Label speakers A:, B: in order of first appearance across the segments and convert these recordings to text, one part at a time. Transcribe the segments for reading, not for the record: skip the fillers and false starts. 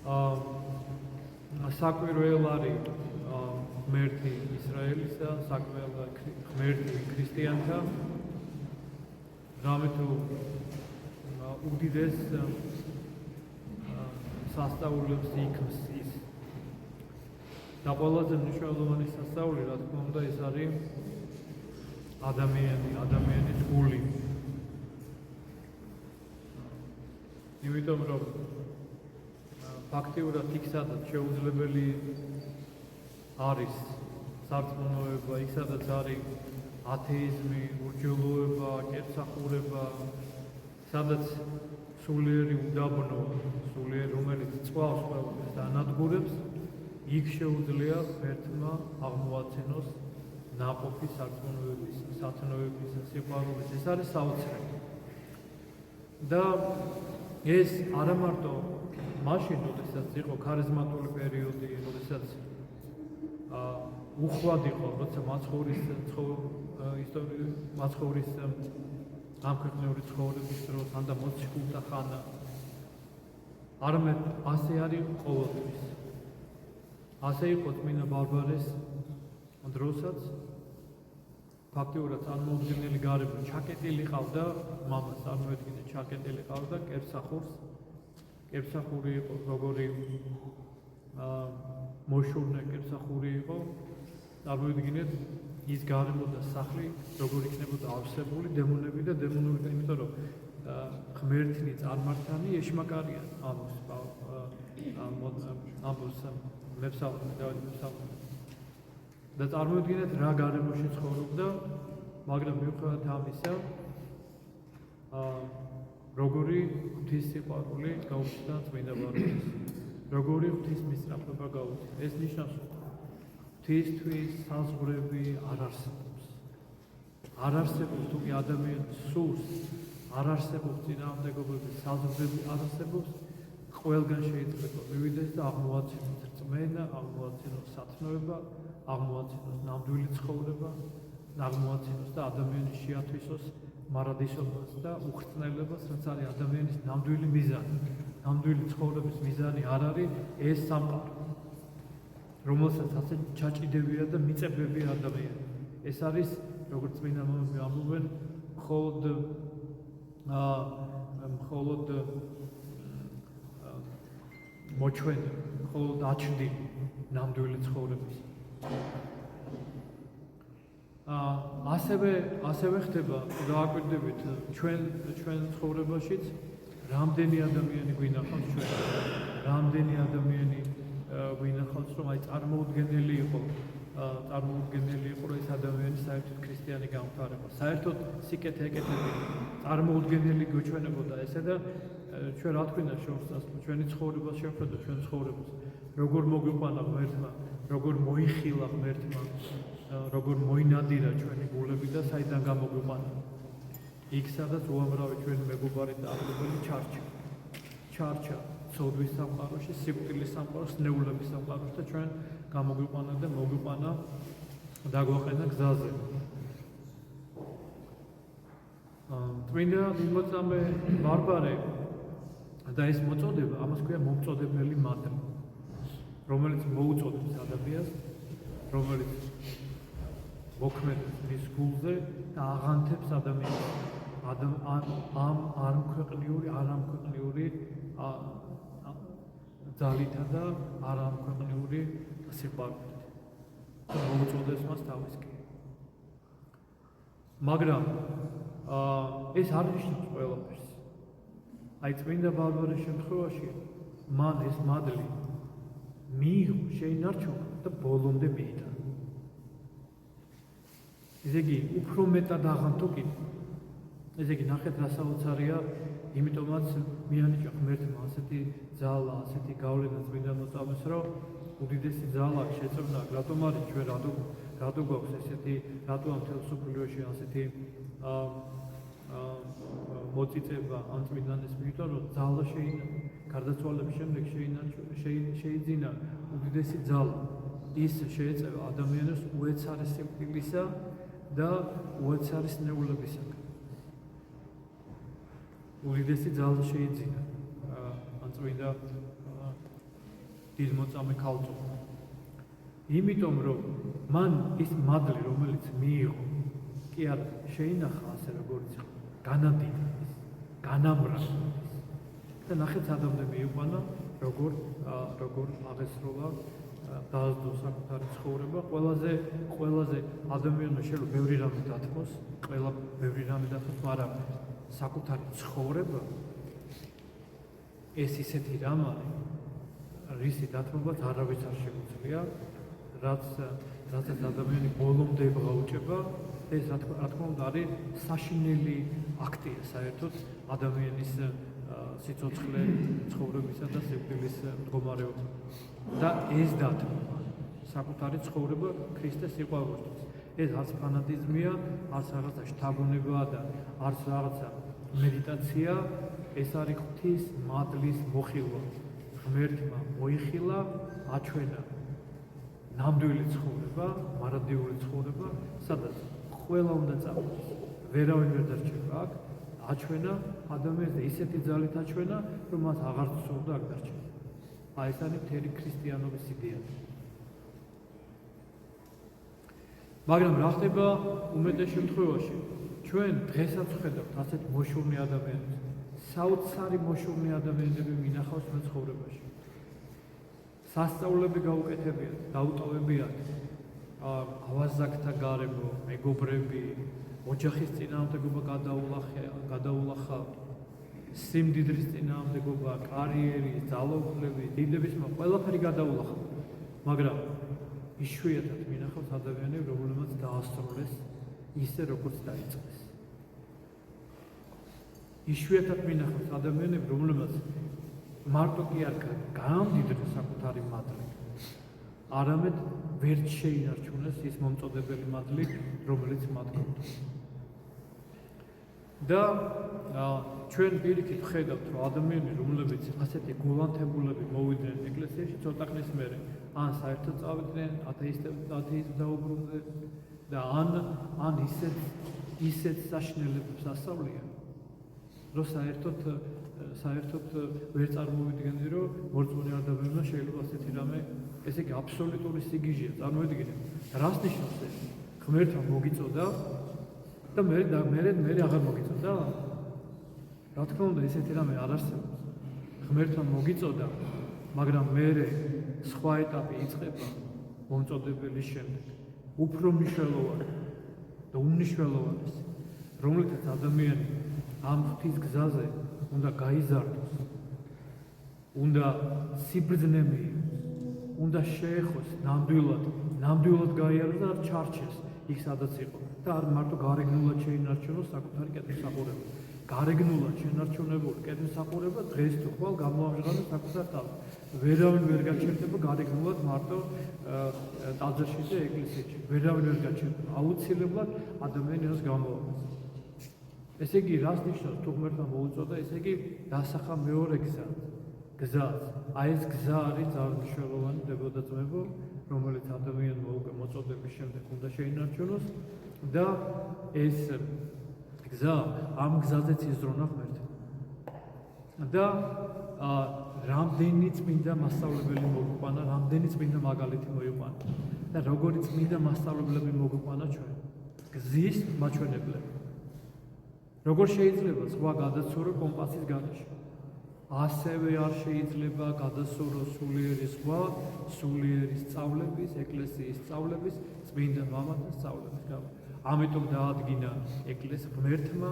A: საკვირველ არის ღმერთი ისრაელისა, საკვირველ ღმერთი ქრისტიანთა, რამე თუ უდიდეს სასწაულებს იქმს ის. და ყველაზე მნიშვნელოვანი სასწაული, რა თქმა უნდა, ეს არის ადამიანის გული. იმიტომ რომ ფაქტიურად იქ სადაც შეუძლებელი არის სარწმუნოება, იქ სადაც არის ათეიზმი, ურჯულოება, კერცახურება, სადაც სულიერი უდაბნოა, სულიერი რომელიც წვავს ყველას და ანადგურებს, იქ შეუძლია ღმერთმა აღმოაცენოს ნაყოფი სარწმუნოების, სათნოების, სიყვარულის. ეს არის საოცრად. და ეს არა მარტო მაშინ, როდესაც იყო ქარიზმატული პერიოდი, როდესაც უხვად იყო, როცა მაცხოვრის ამქვეყნიური ცხოვრების დროს, ან და მოციქულთა ხანა, არამედ ასე არის ყოველთვის. ასე იყო წმინდა ბარბარეს დროსაც, ფაქტიურად წარმოუდგენელი გარემო ჩაკეტილი ყავდა, მამას წარმოედგინე ჩაკეტილი ყავდა კერცახური იყო, როგორი მოშურნე კერცახური იყო, წარმოედგინეთ ის გარემო და სახლი, როგორ იქნებოდა ავსებული დემონები და დემონური, იმიტომ რომ ღმერთნი წარმართანი ეშმაკარია ამბობს მებსალმუნე დავით მებსალმუნე. და წარმოედგინეთ რა გარემოში ცხოვრობდა, მაგრამ მიუხედავად ამისა, როგორი ღვთის სიყვარული გაუჩნდა წმინდა ბარბარეს, როგორი ღვთის მისწრაფება გაუჩნდა. ეს ნიშნავს, ღვთისთვის საზღვრები არ არსებობს. არ არსებობს თუკი ადამიანს სურს, არ არსებობს წინააღმდეგობების საზღვრები არ არსებობს, ყველგან შეიძლება მივიდეს და აღმოაცენოს რწმენა, აღმოაცენოს სათნოება, აღმოაცენოს ნამდვილი ცხოვრება, აღმოაცენოს და ადამიანის შეათვისოს მარადისობას და უხრწნელებას, რაც არის ადამიანის ნამდვილი მიზანი. ნამდვილი ცხოვრების მიზანი არ არის ეს სამყარო, რომელსაც ასე ჩაჭიდებია და მიწებებია ადამიანი. ეს არის, როგორც წმინდა მამები ამბობენ, მხოლოდ მოჩვენება, მხოლოდ აჩრდილი ნამდვილი ცხოვრების. ასევე ხდება, დააკვირდებით ჩვენ ცხოვრებაშიც, რამდენი ადამიანი გვინახავს ჩვენ, რამდენი ადამიანი გვინახავს, რომ აი წარმოუდგენელი იყო, რომ ეს ადამიანი საერთოდ ქრისტიანი გამხარება, საერთოდ სიკეთე ეკეთებოდა, წარმოუდგენელი გვეჩვენებოდა ესე და ჩვენ რა თქმა უნდა შორს ჩვენი ცხოვრება შევხედოთ ჩვენ ცხოვრებას, როგორ მოგვიყვანა ღმერთმა, როგორ მოიხილა ღმერთმა, როგორ მოინადირა ჩვენი გულები და საიდან გამოგვიყვანა. იქ სადაც უამრავი ჩვენი მეგობარი და ახლობელი ჩარჩა ცოდვის სამყაროში, სიკვდილის სამყაროში, ნეულების სამყაროში და ჩვენ გამოგვიყვანა და მოგვიყვანა დაგვაყენა გზაზე. წმინდა მიმოწამე ბარბარე და ეს მოწოდება, ამას ქვია მომწოდებელი მადლი, რომელიც მოუწოდებს ადამიანს, რომელიც მოქმედებს მის გულზე და აღანთებს ადამიანს ამ არამქვეყნიური ძალითა და არამქვეყნიური სიყვარულით. მოუწოდებს მას თავისკენ. მაგრამ ეს არ ნიშნავს ყველაფერს. აი წმინდა ბარბარეს შემთხვევაში მან ეს მადლი მიიღო, შეინარჩუნა და ბოლომდე მიიტანა. ესე იგი, უფრო მეტად აღანთო კიდევ. ესე იგი, ნახეთ რა საოცარია, იმიტომაც მიანიჭა ღმერთმა ასეთი ძალა, ასეთი გავლენა წმინდა მოწამეს, რომ უდიდესი ძალა შეწევნა, რატომ არის ჩვენ რატო გვაქვს ესეთი, რატო ამ თელსოფლიოში ასეთი მოწიწება ამ წმინდანის მიერ, რომ ძალა გარდაცვალების შემდეგ შეიძინა უდიდესი ძალა. ის შეეწევა ადამიანებს უეცარი სიკვდილისა და უეცარი ნეულებისაგან. უდიდესი ძალა შეიძინა ამ წმინდა დიდ მოწამე ქალწულმა. იმიტომ რომ მან ის მადლი, რომელიც მიიღო, კი არა, შეინახა ასე როგორც განადიდა, განამრავლეს. და ნახეთ ადამზე მიიყვანა, როგორ აღესრულა დაასდო საკუთარი ცხოვრება. ყველაზე ადამიანმა შეიძლება ბევრი რამე დათმოს, მაგრამ საკუთარი ცხოვრება ეს ისეთი რამ არის, რისი დათმობაც არავის არ შეუძლია, რაც ადამიანი ბოლომდე გაუჭება. ეს რა თქმა უნდა არის საშინელი აქტია საერთოდ ადამიანის სიცოცხლე, ცხოვრებისა და სიკვდილის მდგომარეობა. და ეს დათმობა, საკუთარი ცხოვრება ქრისტეს სიყვარულისთვის. ეს არც ფანატიზმია, არც რაღაცა შთაგონებაა და არც რაღაცა მედიტაცია, ეს არის ღვთის მადლის მოხილვა. ღმერთმა მოიხილა, აჩვენა ნამდვილი ცხოვრება, მარადიული ცხოვრება, სადაც ყველა უნდა წავიდეს. ვერავინ ვერ დარჩება აქ, აჩვენა ადამიანს ისეთი ძალით აჩვენა, რომ მას აღარ სწორდა აქ დარჩება. აი ეს არის მთელი ქრისტიანობის იდეა. მაგრამ რა ხდება უმეტეს შემთხვევაში? ჩვენ დღესაც ვხედავთ ასეთ მოშურნე ადამიანებს. საოცარი მოშურნე ადამიანები მინახავს մեր ცხოვრებაში. სასწაულები გაუკეთებიათ, დაუტოვებიათ, ავაზაკთა გარემო, მეგობრები, ოჯახის წინააღმდეგობა გადაულახა, სიმდიდრის წინააღმდეგობა, კარიერი, ძალაუფლები, დიდების ყველაფერი გადაულახა. მაგრამ იშვიათად მინახავს ადამიანები, რომლებმაც დაასრულეს ისე, როგორც დაიწყეს. იშვიათად მინახავს ადამიანები, რომლებმაც მარტო კი არ გაამდიდრეს საკუთარი მადლი, არამედ ვერ შეინარჩუნეს ის მომწოდებელი მადლი, რომელიც მათ ჰქონდა. და ჩვენ პირიქით ვხედავთ, რომ ადამიანები, რომლებიც ასეთი გულანთებულები მოვიდნენ ეკლესიაში, ცოტა ხნის მერე ან საერთოდ წავიდნენ ათეიზმს დაუბრუნდნენ და ან ისეთ საშინელებებს ასწავლიან, რომ საერთოდ ვერ წარმოვიდგენდი, რომ მორწმუნე ადამიანმა შეიძლება ასეთი რამე, ესე იგი აბსოლუტური სიგიჟეა, წარმოიდგინეთ. რას ნიშნავს ეს? ღმერთმა მოგიწოდა და მე აღარ მოგიწოდა? რა თქმა უნდა, ესეთი რამე არ არსებობს. ღმერთმა მოგიწოდა, მაგრამ მე სხვა ეტაპი იწყება მომწოდებელის შემდეგ. უფრო მნიშვნელოვანი და უმნიშვნელოვანესი, რომლითაც ადამიანი ამ ღვთის გზაზე უნდა გაიზარდოს, უნდა სიბრძნე მიიღოს, უნდა შეეხოს ნამდვილად გაიაროს და არ ჩარჩეს იქ სადაც იყო და არ მარტო გარეგნულად შეინარჩუნოს საკუთარი კეთილსაყურება. გარეგნულად შენარჩუნებული კეთილსაყურება დღეს თუ ხვალ გამოამჟღავნოს საკუთარ თავს. ვერავინ ვერ გაჩერდება გარეგნულად მარტო ტაძარში და ეკლესიაში. ვერავინ ვერ გაჩერდება. აუცილებლად ადამიანი რას გამოაქვს. ესე იგი, რას ნიშნავს თუ ღმერთმა მოუწოდა, ესე იგი დასახა მეორე გზაც. აი ეს გზა არის ძალიან მნიშვნელოვანი დებოდაწმებო, რომელიც ადამიანმა უკვე მოწოდების შემდეგ უნდა შეინარჩუნოს და ეს გზა ამ გზაზეც იზრონა ღმერთი. და რამდენი წმინდა მასწავლებელი მოგვიყვანა, რამდენი წმინდა მაგალითი მოიყვანა და როგორი წმინდა მასწავლებლები მოგვიყვანა ჩვენ. გზის მაჩვენებლები. როგორ შეიძლება სხვა გადაცურო კომპასის გარეშე? ასევე არ შეიძლება გადასურო სულიერი სხვა, სულიერის სწავლების, ეკლესიის სწავლების, წმინდა მამათა სწავლების გამო. ამიტომ დაადგინა ღმერთმა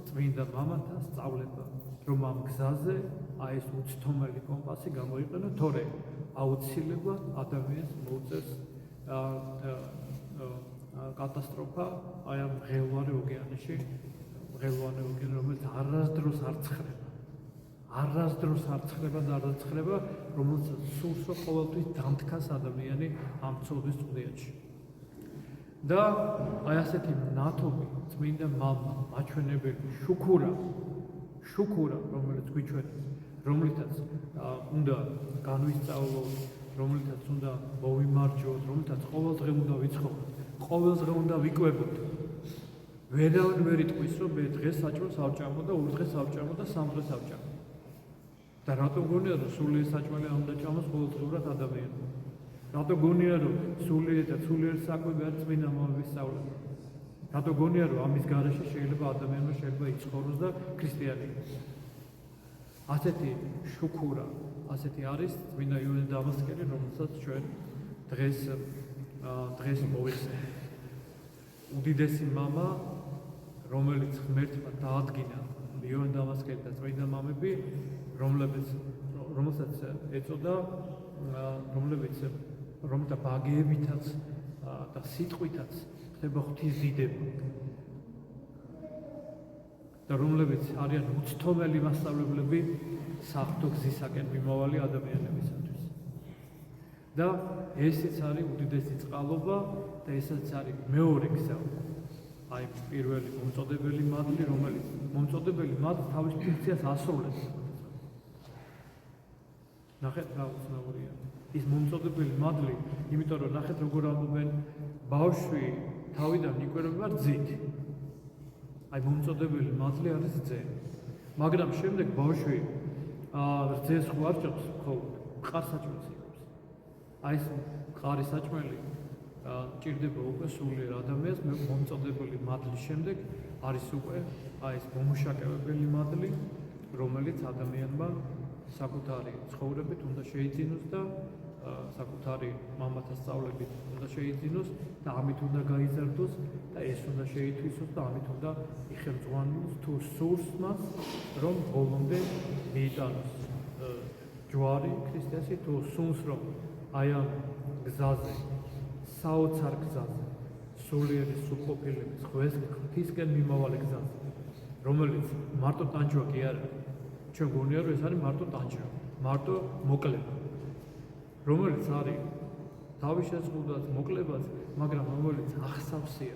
A: წმინდა მამათა სწავლება, რომ ამ გზაზე აი ეს უცდომელი კომპასი გამოიყენო, თორე აუცილებლად ადამიანს მოუწევს კატასტროფა აი ამ ღელვარე ოკეანეში, რომელიც არასდროს არ ცხრება და არ ცხრება, რომელსაც სურს რომ ყოველთვის დამთქას ადამიანი ამ ცოდვის წვდიანში. და აი ასეთი ნათობი წმინდა მამა, მაჩვენებელი შუქურა, რომელიც გვიჩვენებს, რომლითაც უნდა განვისწავლოთ, რომლითაც უნდა მოვიმარჯვოთ, რომლითაც ყოველ დღე უნდა ვიცხოვროთ, ყოველ დღე უნდა ვიკვებოთ. ვერავინ ვერ იტყვის, რომ მე დღეს საჭმელს ავჭამო და ორ დღეს ავჭამო და სამ დღეს ავჭამო. და რატომ გონია რომ სულიერ საჭმელი არ უნდა ჭამოს ყოველდღიურად ადამიანმა? რატომ გონია რომ სულიერ და სულიერ საკვები არის წმინდა მამების სწავლება? რატომ გონია რომ ამის გარეშე შეიძლება ადამიანმა შეიძლება იცხოვროს და ქრისტიანი იყოს? ასეთი შუქურა, ასეთი არის წმინდა იოანე დამასკელი, რომელსაც ჩვენ დღეს მოვიხსენებთ. უდიდესი მამა, რომელიც ღმერთმა დაადგინა იოანე დამასკელი და წმინდა მამები, რომელსაც ეწოდა, რომელთა ბაგეებითაც და სიტყვითაც ხდება ღვთის დიდება. და რომლებიც არიან უცდომელი მასწავლებლები საღვთო გზისაკენ მიმავალი ადამიანებისათვის. და ესეც არის უდიდესი წყალობა და ესეც არის მეორე გზა. აი პირველი მომწოდებელი მადლი, რომელიც მომწოდებელი მადლი თავის ფუნქციას ასრულებს. ნახეთ რა უცნაურია. ის მომწოდებელი მადლი, იმიტომ რომ ნახეთ როგორ ამბობენ, ბავშვი თავიდან იკვირვება რძით. აი მომწოდებელი მადლი არის რძე. მაგრამ შემდეგ ბავშვი რძეს ხო არ ჭამს, მხოლოდ მყარ საჭმელს იღებს. აი ეს მყარი საჭმელი ჭირდება უკვე სულიერ ადამიანს მომწოდებელი მადლის შემდეგ არის უკვე აი ეს მომუშაკებებელი მადლი, რომელიც ადამიანმა საკუთარი ცხოვრებით უნდა შეიძინოს და საკუთარი მამათა სწავლებით უნდა შეიძინოს და ამით უნდა გაიზარდოს და ეს უნდა შეითვისოს და ამით უნდა იხელწვანოს თუ სურს მას რომ ბოლომდე მიიტანოს ჯვარი ქრისტეში თუ სურს რომ აი ამ გზაზე საოცარ გზაზე სულიერი სრულყოფილების ღვთისკენ მიმავალი გზაზე რომელიც მარტო ტანჯვა კი არ არის ჩვენ გონია რომ ეს არის მარტო ტანჯვა მარტო მოკლება რომელიც არის თავის შეზღუდვას მოკლებაც მაგრამ რომელიც ახსავსია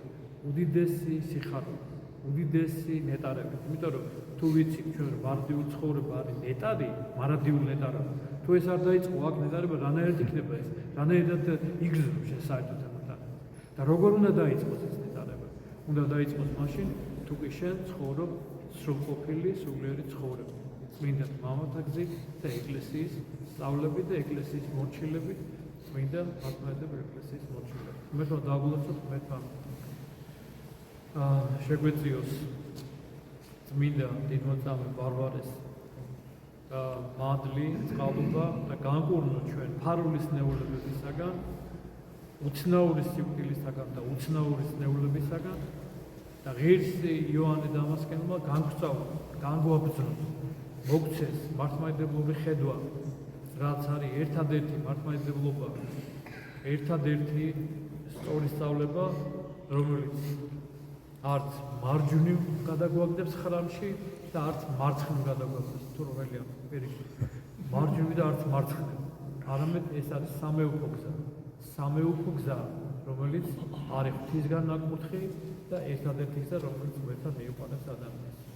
A: უდიდესი სიხარული უდიდესი ნეტარები იმიტომ რომ თუ ვიცი ჩვენ მარტივი ცხოვრება არის ნეტარი მარადიული ნეტარება თუ ეს არ დაიწყო აქ ნეტარება რანაირად იქნება ეს რანაირად იგრძნობს საერთოდ და როგორ უნდა დაიწყოს ეს ნეტარება უნდა დაიწყოს მაშინ თუ კი შენ ცხოვრობ სრულყოფილი სულიერი ცხოვრება წმინდა მამათა გზით და ეკლესიის სწავლებით და ეკლესიის მორჩილებით წმინდა მართლმადიდებლური ეკლესიის მორჩილებით მეთქვა დაგულოცოთ მეთქვა შეგვეციოს წმინდა დიდმოწამე ბარბარეს მადლი წყალობა და განკურნო ჩვენ ფარულის ნეულებებისაგან უცნაურის სიკვდილისაგან და უცნაურის ნეულებისაგან და ღირსი იოანე დამასკელმა განგვაბრძნო მოგცეს მართლმადიდებლური ხედვა რაც არის ერთადერთი მართლმადიდებლობა ერთადერთი სწორი სწავლება რომელიც არც მარჯვნივ გადაგვაგდებს ხრამში და არც მარცხნივ გადაგვაგდებს თუ რომელია პირიქით მარჯვნივ და არც მარცხნივ არამედ ეს არის სამეუფო გზა რომელიც არის ღვთისგან ნაკურთხი და ერთადერთი გზა რომელიც გვერდთან მიუყვანებს ადამიანს